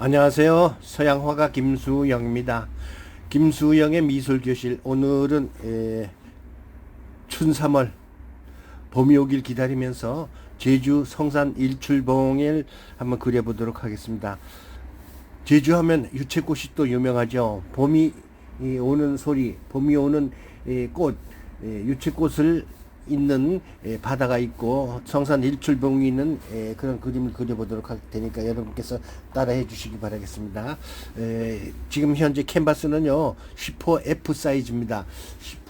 안녕하세요. 서양화가 김수영입니다. 김수영의 미술교실. 오늘은 춘3월 봄이 오길 기다리면서 제주 성산 일출봉을 한번 그려보도록 하겠습니다. 제주 하면 유채꽃이 또 유명하죠. 봄이 오는 소리, 봄이 오는 꽃, 유채꽃을 있는 바다가 있고 성산 일출봉이 있는 그런 그림을 그려보도록 할 테니까 여러분께서 따라해 주시기 바라겠습니다. 지금 현재 캔버스는요 10호F 사이즈입니다.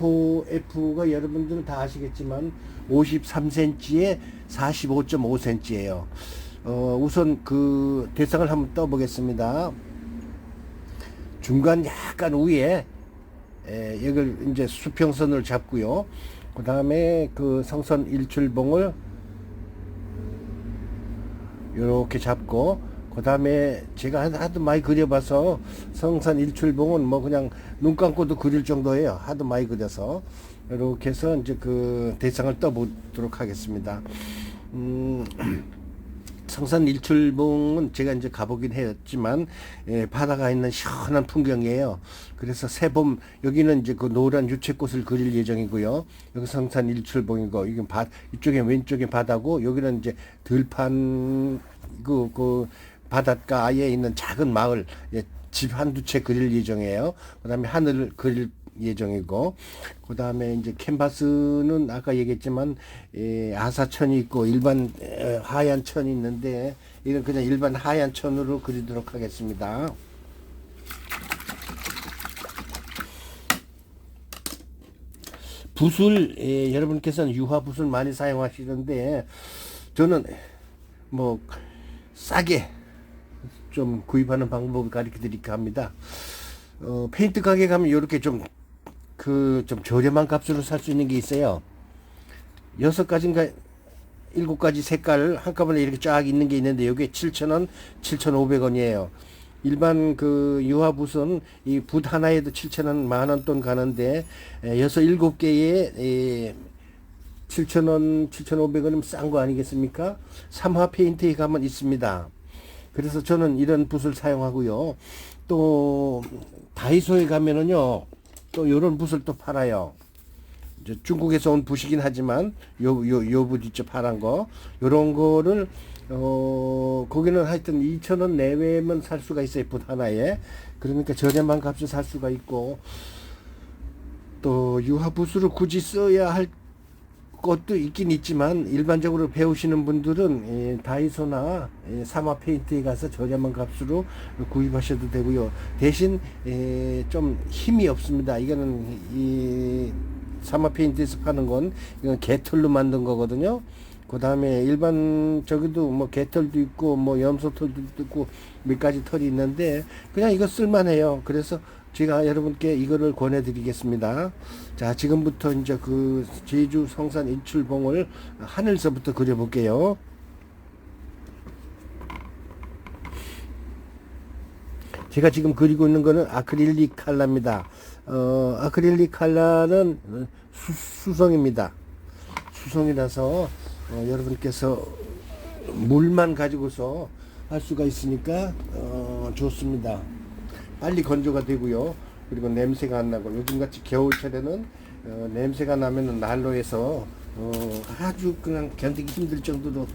10호F가 여러분들은 다 아시겠지만 53cm에 45.5cm예요. 우선 그 대상을 한번 떠보겠습니다. 중간 약간 위에 여기를 이제 수평선을 잡고요. 그 다음에 그 성산 일출봉을 이렇게 잡고, 그 다음에 제가 하도 많이 그려봐서 성산 일출봉은 뭐 그냥 눈 감고도 그릴 정도예요. 하도 많이 그려서 이렇게 해서 이제 그 대상을 떠보도록 하겠습니다. 성산 일출봉은 제가 이제 가보긴 했지만 바다가 있는 시원한 풍경이에요. 그래서 새봄 여기는 이제 그 노란 유채꽃을 그릴 예정이고요. 여기 성산 일출봉이고 이건 이쪽에 왼쪽에 바다고 여기는 이제 들판 그 바닷가에 있는 작은 마을 집 한두 채 그릴 예정이에요. 그다음에 하늘을 그릴 예정이고, 그 다음에 이제 캔버스는 아까 얘기했지만 아사천이 있고 일반 하얀 천이 있는데 이건 그냥 일반 하얀 천으로 그리도록 하겠습니다. 붓을 여러분께서는 유화 붓을 많이 사용하시는데 저는 뭐 싸게 좀 구입하는 방법을 가르쳐 드릴까 합니다. 페인트 가게 가면 이렇게 좀 저렴한 값으로 살 수 있는 게 있어요. 6가지인가 7가지 색깔 한꺼번에 이렇게 쫙 있는 게 있는데 이게 7,000원, 7,500원이에요. 일반 그 유화붓은 이 붓 하나에도 7,000원, 만원 돈 가는데 7개에 7,000원, 7,500원이면 싼 거 아니겠습니까? 삼화 페인트에 가면 있습니다. 그래서 저는 이런 붓을 사용하고요. 또 다이소에 가면은요 또 요런 붓을 또 팔아요. 이제 중국에서 온 붓이긴 하지만 요 붓 있죠, 파란 거. 요런 거를 거기는 하여튼 2,000원 내외면 살 수가 있어요, 붓 하나에. 그러니까 저렴한 값에 살 수가 있고, 또 유화 붓으로 굳이 써야 할 것도 있긴 있지만 일반적으로 배우시는 분들은 다이소나 사마 페인트에 가서 저렴한 값으로 구입하셔도 되고요. 대신 좀 힘이 없습니다. 이거는 이 사마 페인트에서 파는 건 이건 개털로 만든 거거든요. 그 다음에 일반 저기도 뭐 개털도 있고 뭐 염소털도 있고 몇 가지 털이 있는데 그냥 이거 쓸만해요. 그래서 제가 여러분께 이거를 권해드리겠습니다. 자, 지금부터 이제 그 제주 성산 일출봉을 하늘서부터 그려볼게요. 제가 지금 그리고 있는 거는 아크릴릭 칼라입니다. 아크릴릭 칼라는 수성입니다. 수성이라서 여러분께서 물만 가지고서 할 수가 있으니까 좋습니다. 빨리 건조가 되고요. 그리고 냄새가 안 나고, 요즘같이 겨울철에는 냄새가 나면은 난로에서 아주 그냥 견디기 힘들 정도로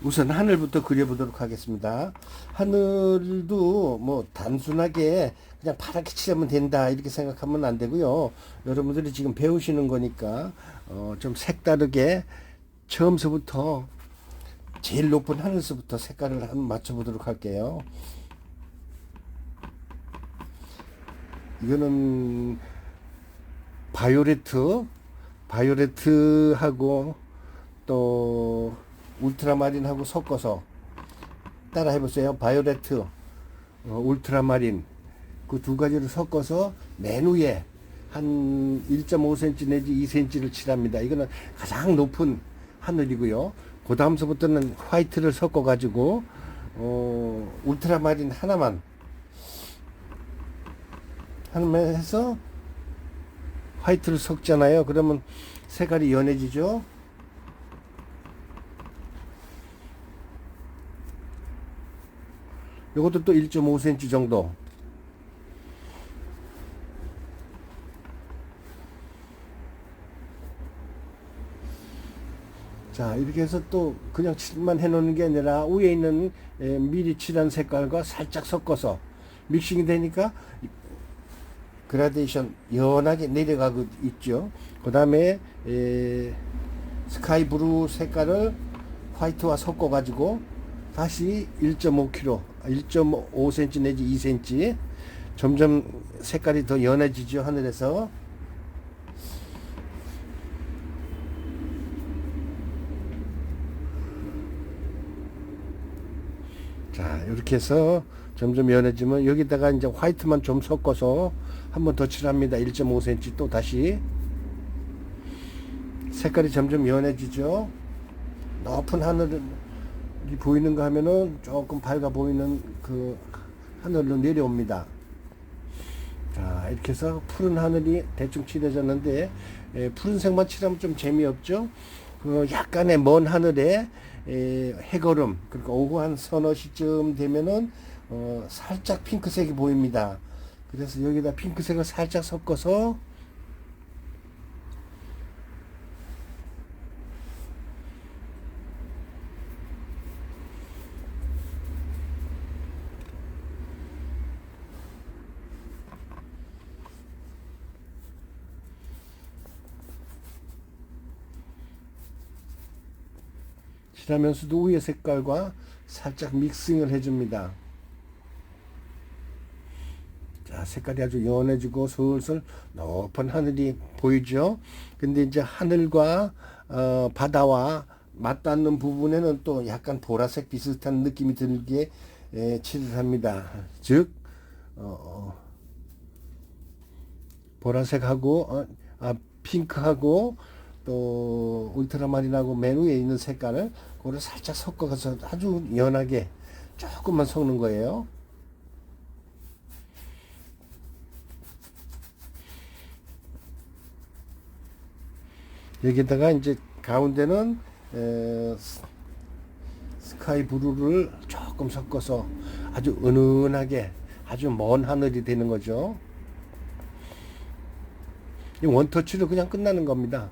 우선 하늘부터 그려보도록 하겠습니다. 하늘도 뭐 단순하게 그냥 파랗게 칠하면 된다 이렇게 생각하면 안 되고요. 여러분들이 지금 배우시는 거니까 좀 색다르게 처음서부터 제일 높은 하늘서부터 색깔을 한번 맞춰보도록 할게요. 이거는 바이오레트하고 또 울트라마린하고 섞어서 따라 해보세요. 바이오레트, 울트라마린, 그 두 가지를 섞어서 맨 위에 한 1.5cm 내지 2cm를 칠합니다. 이거는 가장 높은 하늘이고요. 그 다음서부터는 화이트를 섞어 가지고 울트라마린 하나만 해서 화이트를 섞잖아요. 그러면 색깔이 연해지죠. 요것도 또 1.5cm 정도. 자, 이렇게 해서 또 그냥 칠만 해놓는 게 아니라 위에 있는 미리 칠한 색깔과 살짝 섞어서 믹싱이 되니까 그라데이션 연하게 내려가고 있죠. 그 다음에 스카이 브루 색깔을 화이트와 섞어 가지고 다시 1.5kg, 1.5cm 내지 2cm 점점 색깔이 더 연해지죠. 하늘에서. 자, 이렇게 해서 점점 연해지면 여기다가 이제 화이트만 좀 섞어서 한 번 더 칠합니다. 1.5cm 또 다시. 색깔이 점점 연해지죠. 높은 하늘이 보이는가 하면은 조금 밝아 보이는 그 하늘로 내려옵니다. 자, 이렇게 해서 푸른 하늘이 대충 칠해졌는데 푸른색만 칠하면 좀 재미없죠. 그 약간의 먼 하늘에 해걸음, 그러니까 오후 한 서너 시쯤 되면은 살짝 핑크색이 보입니다. 그래서 여기다 핑크색을 살짝 섞어서 칠하면서도 위에 색깔과 살짝 믹싱을 해줍니다. 자, 색깔이 아주 연해지고 슬슬 높은 하늘이 보이죠. 근데 이제 하늘과 바다와 맞닿는 부분에는 또 약간 보라색 비슷한 느낌이 들게 칠을 합니다. 즉 보라색하고 핑크하고 또 울트라마린하고 맨 위에 있는 색깔을 그거를 살짝 섞어서 아주 연하게 조금만 섞는 거예요. 여기다가 이제 가운데는 스카이 브루를 조금 섞어서 아주 은은하게 아주 먼 하늘이 되는 거죠. 이 원터치로 그냥 끝나는 겁니다.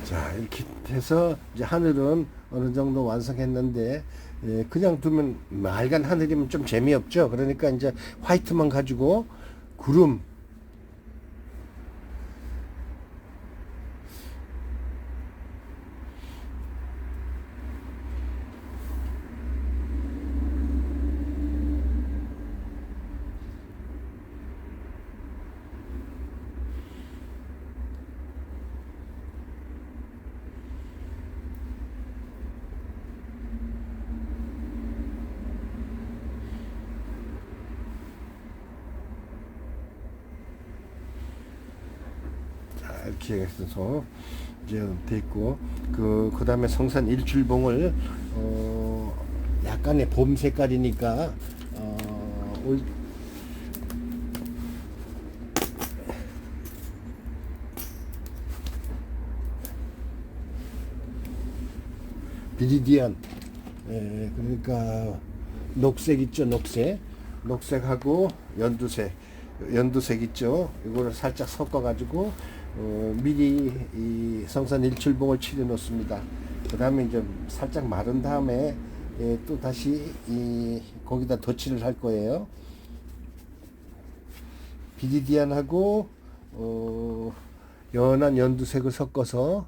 자, 이렇게 해서 이제 하늘은 어느 정도 완성했는데 그냥 두면 맑은 하늘이면 좀 재미없죠. 그러니까 이제 화이트만 가지고 구름 이렇게 해서 이제 됐고 그 다음에 성산 일출봉을 약간의 봄 색깔이니까 비리디안 그러니까 녹색 있죠. 녹색하고 연두색 있죠. 이거를 살짝 섞어 가지고 미리 이 성산 일출봉을 칠해 놓습니다. 그 다음에 이제 살짝 마른 다음에 또 다시 거기다 덧칠을 할 거예요. 비리디안하고 연한 연두색을 섞어서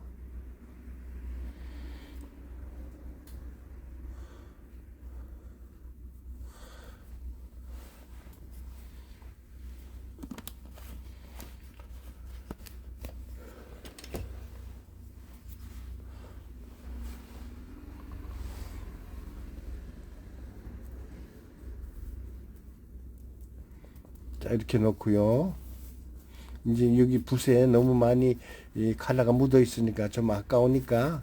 자, 이렇게 넣고요. 이제 여기 붓에 너무 많이 이 컬러가 묻어 있으니까 좀 아까우니까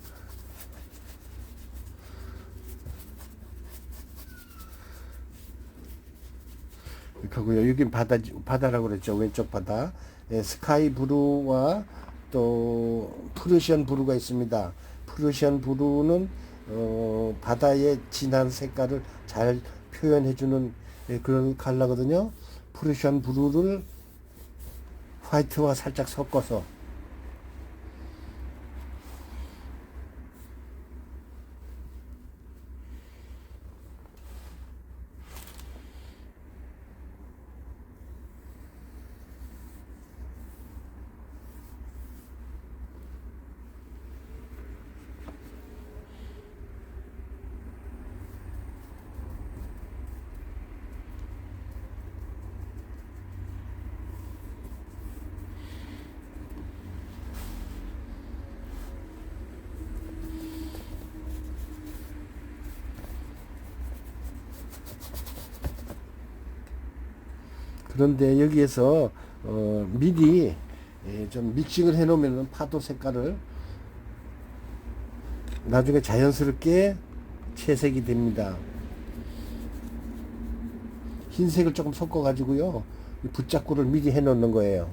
이렇게 하고요. 여긴 바다라고 그랬죠. 왼쪽 바다. 예, 스카이 브루와 또 프루시안 브루가 있습니다. 프루시안 브루는 바다의 진한 색깔을 잘 표현해주는 그런 컬러거든요. 프루시안 브루를 화이트와 살짝 섞어서 그런데 여기에서 미리 좀 믹싱을 해 놓으면 파도 색깔을 나중에 자연스럽게 채색이 됩니다. 흰색을 조금 섞어 가지고요. 붓자꾸를 미리 해 놓는 거예요.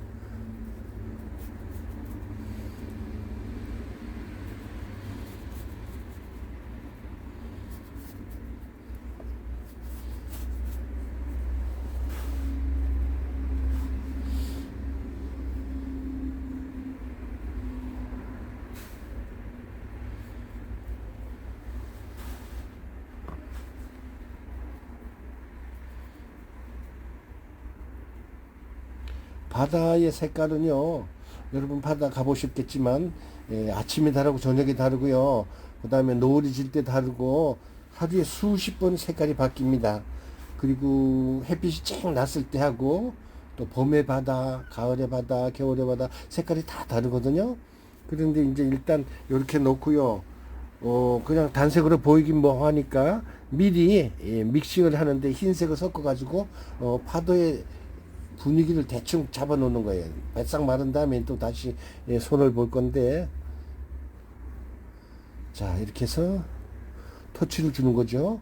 바다의 색깔은요, 여러분 바다 가보셨겠지만, 아침에 다르고 저녁에 다르고요. 그 다음에 노을이 질 때 다르고, 하루에 수십 번 색깔이 바뀝니다. 그리고 햇빛이 쨍 났을 때 하고, 또 봄의 바다, 가을의 바다, 겨울의 바다, 색깔이 다 다르거든요. 그런데 이제 일단 이렇게 놓고요. 그냥 단색으로 보이긴 뭐 하니까 미리 믹싱을 하는데 흰색을 섞어가지고, 파도에 분위기를 대충 잡아 놓는 거예요. 바싹 마른 다음에 또 다시 손을 볼 건데, 자, 이렇게 해서 터치를 주는 거죠.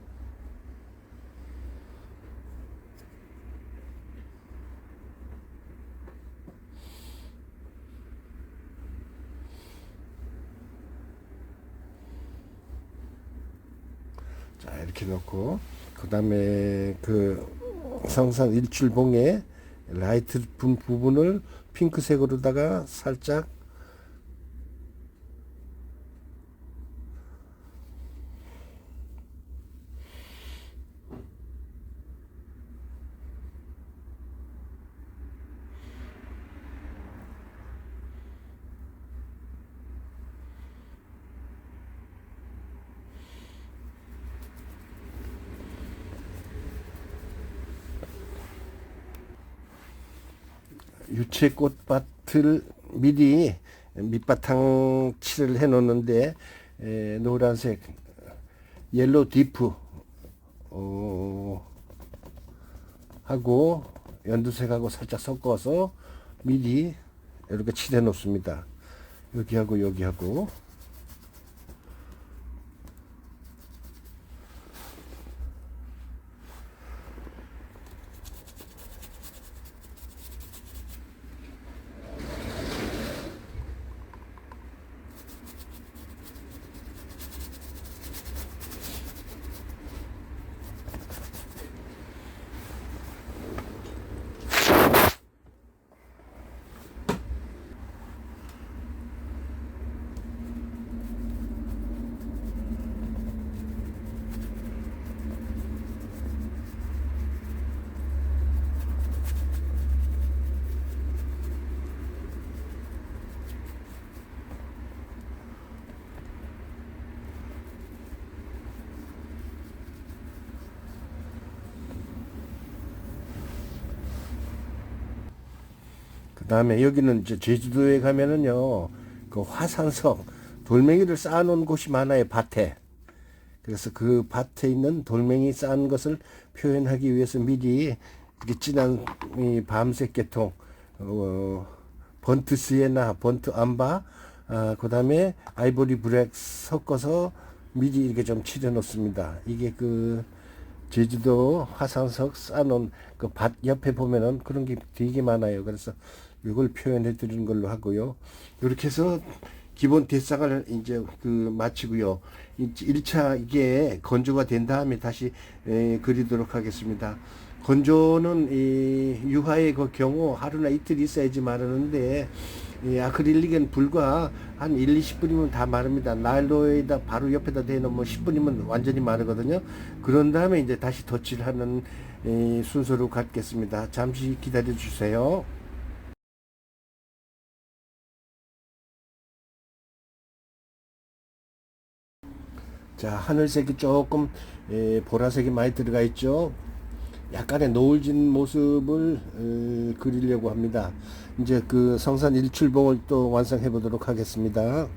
자, 이렇게 놓고, 그 다음에 그 성산 일출봉에 라이트 부분을 핑크색으로다가 살짝 유채꽃밭을 미리 밑바탕 칠을 해 놓는데 노란색 옐로우 디프 하고 연두색하고 살짝 섞어서 미리 이렇게 칠해 놓습니다. 여기하고 여기하고 그다음에 여기는 이제 제주도에 가면은요, 그 화산석 돌멩이를 쌓아놓은 곳이 많아요, 밭에. 그래서 그 밭에 있는 돌멩이 쌓은 것을 표현하기 위해서 미리 이렇게 진한 이 밤색 계통, 번트 시에나, 번트 암바, 그다음에 아이보리 블랙 섞어서 미리 이렇게 좀 칠해 놓습니다. 이게 그 제주도 화산석 쌓아놓은 그 밭 옆에 보면은 그런 게 되게 많아요. 그래서 이걸 표현해 드리는 걸로 하고요. 이렇게 해서 기본 대상을 이제 그 마치고요. 1차 이게 건조가 된 다음에 다시 그리도록 하겠습니다. 건조는 이 유화의 그 경우 하루나 이틀 있어야지 마르는데, 이 아크릴릭은 불과 한 1, 20분이면 다 마릅니다. 난로에다 바로 옆에다 대놓으면 10분이면 완전히 마르거든요. 그런 다음에 이제 다시 덧칠하는 순서로 갖겠습니다. 잠시 기다려 주세요. 자, 하늘색이 조금 보라색이 많이 들어가 있죠. 약간의 노을진 모습을 그리려고 합니다. 이제 그 성산 일출봉을 또 완성해 보도록 하겠습니다.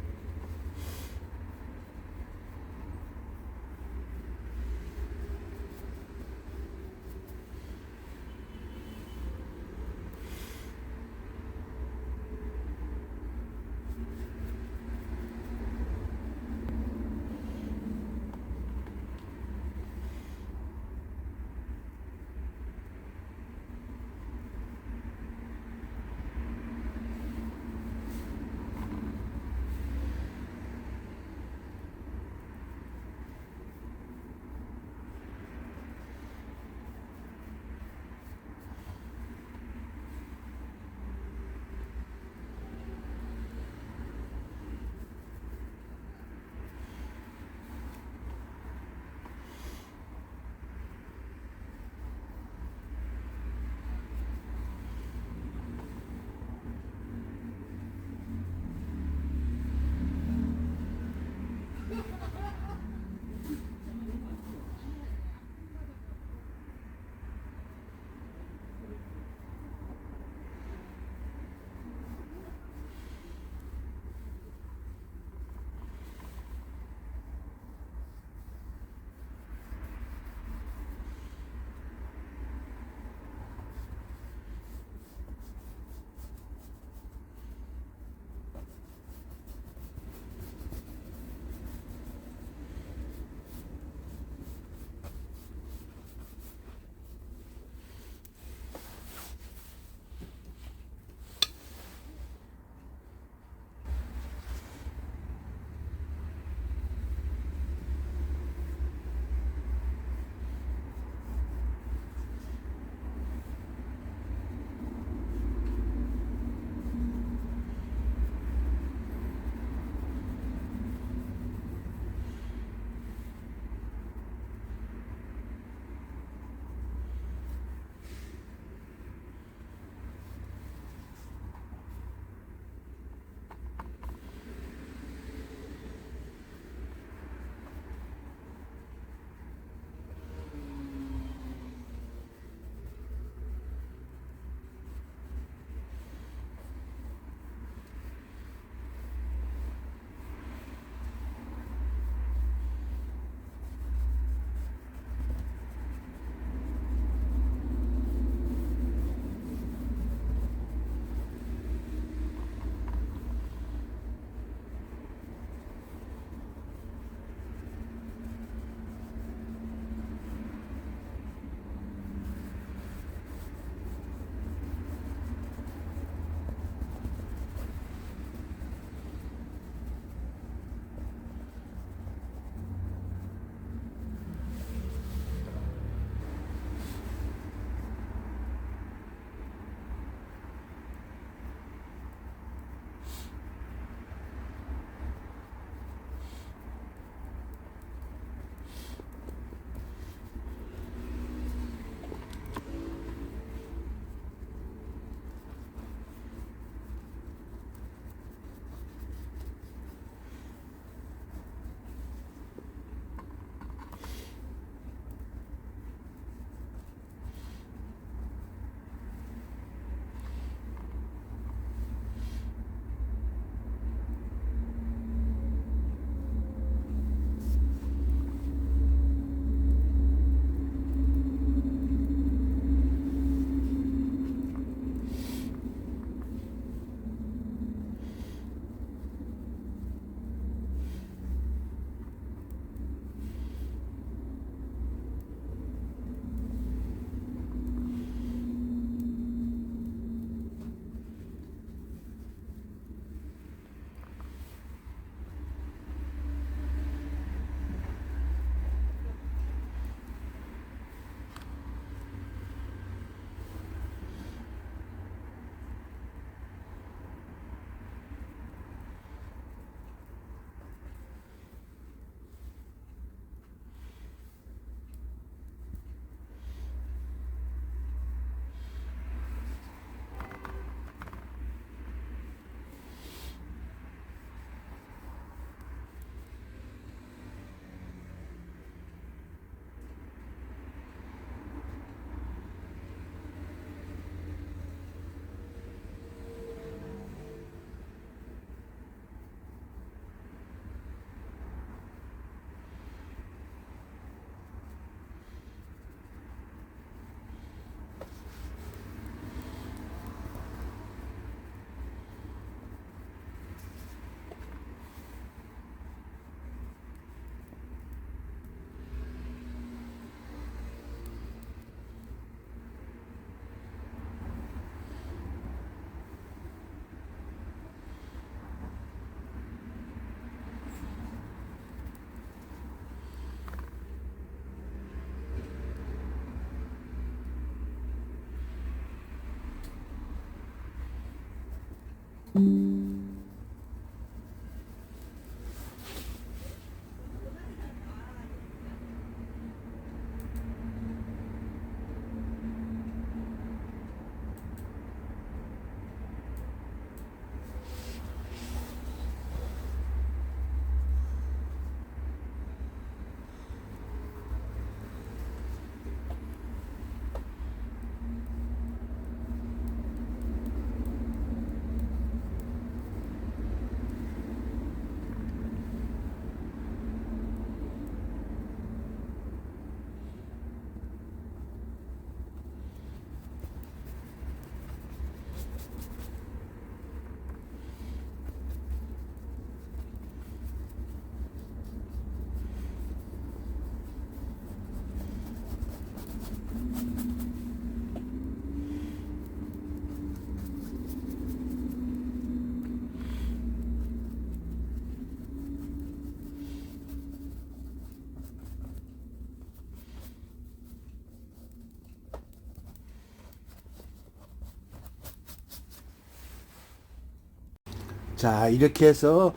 자, 이렇게 해서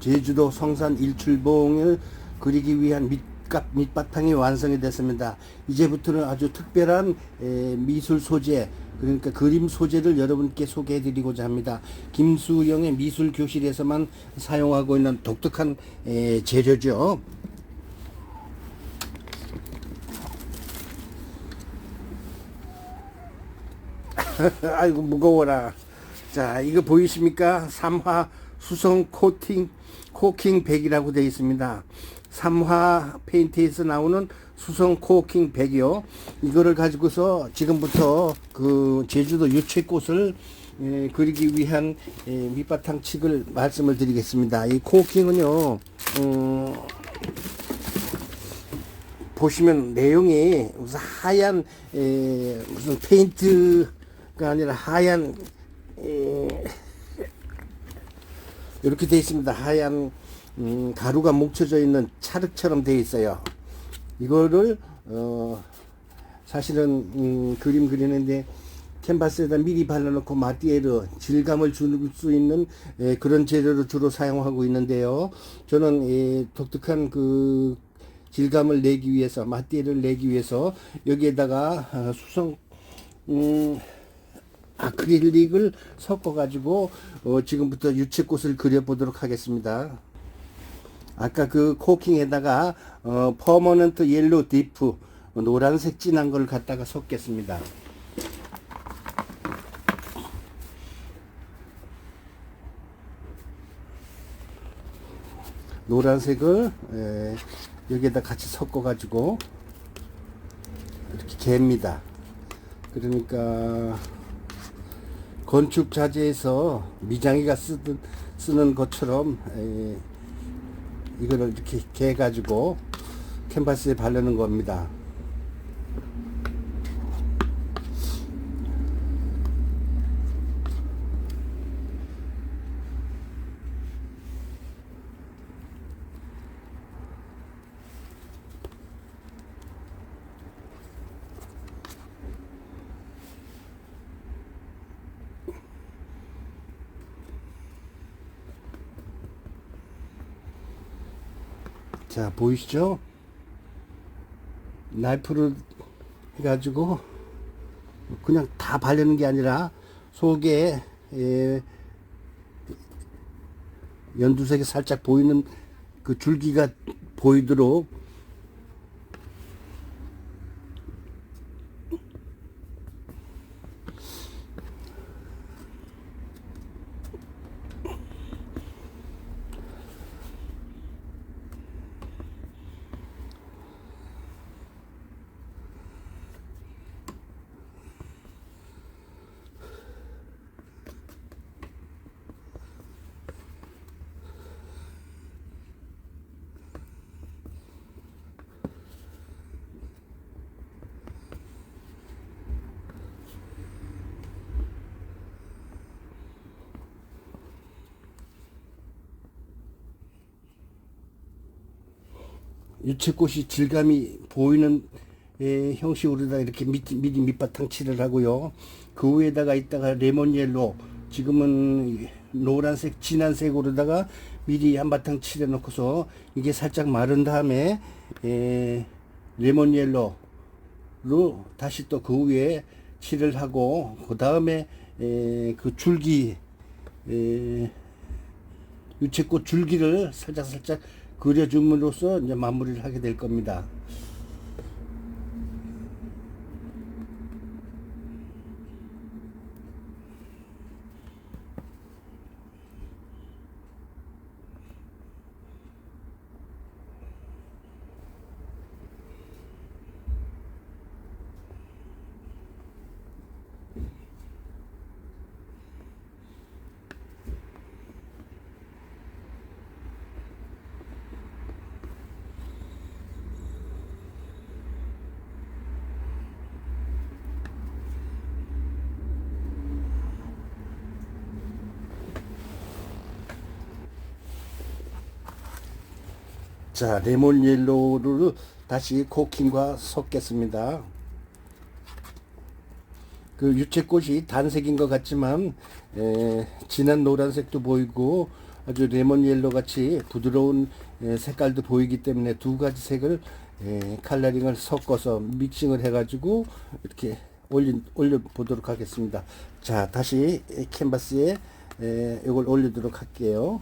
제주도 성산 일출봉을 그리기 위한 밑바탕이 완성이 됐습니다. 이제부터는 아주 특별한 미술 소재, 그러니까 그림 소재를 여러분께 소개해 드리고자 합니다. 김수영의 미술 교실에서만 사용하고 있는 독특한 재료죠. 아이고 무거워라. 자, 이거 보이십니까? 삼화 수성 코킹 백이라고 되어 있습니다. 삼화 페인트에서 나오는 수성 코킹 백이요. 이거를 가지고서 지금부터 그 제주도 유채꽃을 그리기 위한 밑바탕 칙을 말씀을 드리겠습니다. 이 코킹은요, 보시면 내용이 무슨 하얀 무슨 페인트가 아니라 하얀 이렇게 되어 있습니다. 하얀 가루가 뭉쳐져 있는 찰흙처럼 되어 있어요. 이거를 사실은 그림 그리는데 캔버스에다 미리 발라놓고 마띠에르 질감을 줄 수 있는 그런 재료를 주로 사용하고 있는데요. 저는 독특한 그 질감을 내기 위해서, 마띠에르를 내기 위해서 여기에다가 수성 아크릴릭을 섞어 가지고 지금부터 유채꽃을 그려 보도록 하겠습니다. 아까 그 코킹에다가 퍼머넌트 옐로 디프 노란색 진한 걸 갖다가 섞겠습니다. 노란색을 여기에다 같이 섞어 가지고 이렇게 갭니다. 그러니까 건축 자재에서 미장이가 쓰는 것처럼 이거를 이렇게 개 가지고 캔버스에 바르는 겁니다. 자, 보이시죠? 나이프를 해가지고 그냥 다 바르는 게 아니라 속에 연두색이 살짝 보이는 그 줄기가 보이도록 유채꽃이 질감이 보이는 형식으로다 이렇게 미리 밑바탕 칠을 하고요. 그 위에다가 이따가 레몬 옐로 지금은 노란색 진한색으로다가 미리 한바탕 칠해 놓고서 이게 살짝 마른 다음에 레몬 옐로로 다시 또 그 위에 칠을 하고 그 다음에 그 줄기 유채꽃 줄기를 살짝 그려줌으로써 이제 마무리를 하게 될 겁니다. 자, 레몬 옐로우를 다시 코킹과 섞겠습니다. 그 유채꽃이 단색인 것 같지만 진한 노란색도 보이고 아주 레몬 옐로 같이 부드러운 색깔도 보이기 때문에 두 가지 색을 컬러링을 섞어서 믹싱을 해가지고 이렇게 올려 보도록 하겠습니다. 자, 다시 캔버스에 이걸 올리도록 할게요.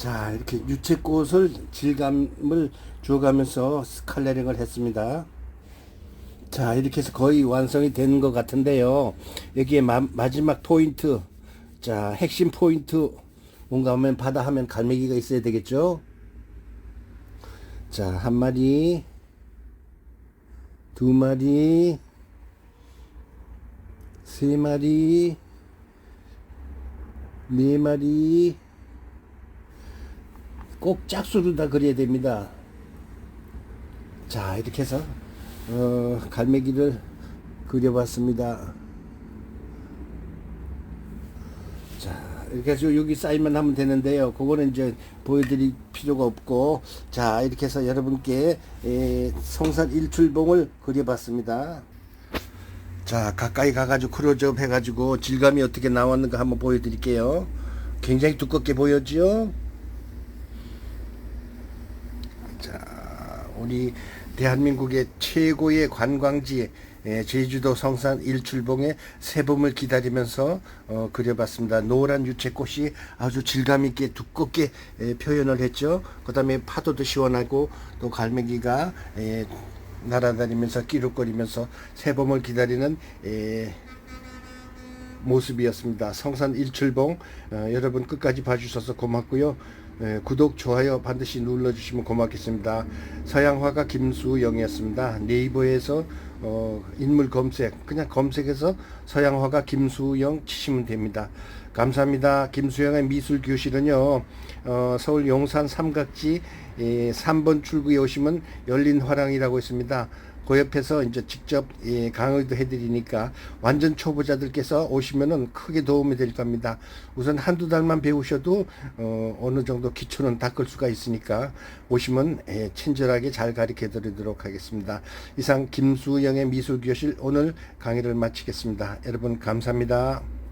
자, 이렇게 유채꽃을 질감을 줘가면서 컬러링을 했습니다. 자, 이렇게 해서 거의 완성이 되는 것 같은데요. 여기에 마지막 포인트, 자, 핵심 포인트, 뭔가 하면 바다 하면 갈매기가 있어야 되겠죠. 자, 한 마리, 두 마리, 세 마리, 네 마리, 꼭 짝수를 다 그려야 됩니다. 자, 이렇게 해서 갈매기를 그려봤습니다. 자, 이렇게 해서 여기 사인만 하면 되는데요. 그거는 이제 보여드릴 필요가 없고, 자, 이렇게 해서 여러분께 성산 일출봉을 그려봤습니다. 자, 가까이 가가지고 클로즈업 해가지고 질감이 어떻게 나왔는가 한번 보여드릴게요. 굉장히 두껍게 보였죠? 자, 우리 대한민국의 최고의 관광지 제주도 성산 일출봉의 새봄을 기다리면서 그려봤습니다. 노란 유채꽃이 아주 질감 있게 두껍게 표현을 했죠. 그 다음에 파도도 시원하고 또 갈매기가 날아다니면서 끼룩거리면서 새봄을 기다리는 모습이었습니다. 성산 일출봉 여러분 끝까지 봐주셔서 고맙고요. 구독, 좋아요 반드시 눌러주시면 고맙겠습니다. 서양화가 김수영이었습니다. 네이버에서 인물 검색 그냥 검색해서 서양화가 김수영 치시면 됩니다. 감사합니다. 김수영의 미술교실은요 서울 용산 삼각지 3번 출구에 오시면 열린 화랑이라고 있습니다. 그 옆에서 이제 직접 강의도 해드리니까 완전 초보자들께서 오시면은 크게 도움이 될 겁니다. 우선 한두 달만 배우셔도 어느 정도 기초는 닦을 수가 있으니까 오시면 친절하게 잘 가르쳐 드리도록 하겠습니다. 이상 김수영의 미술교실 오늘 강의를 마치겠습니다. 여러분 감사합니다.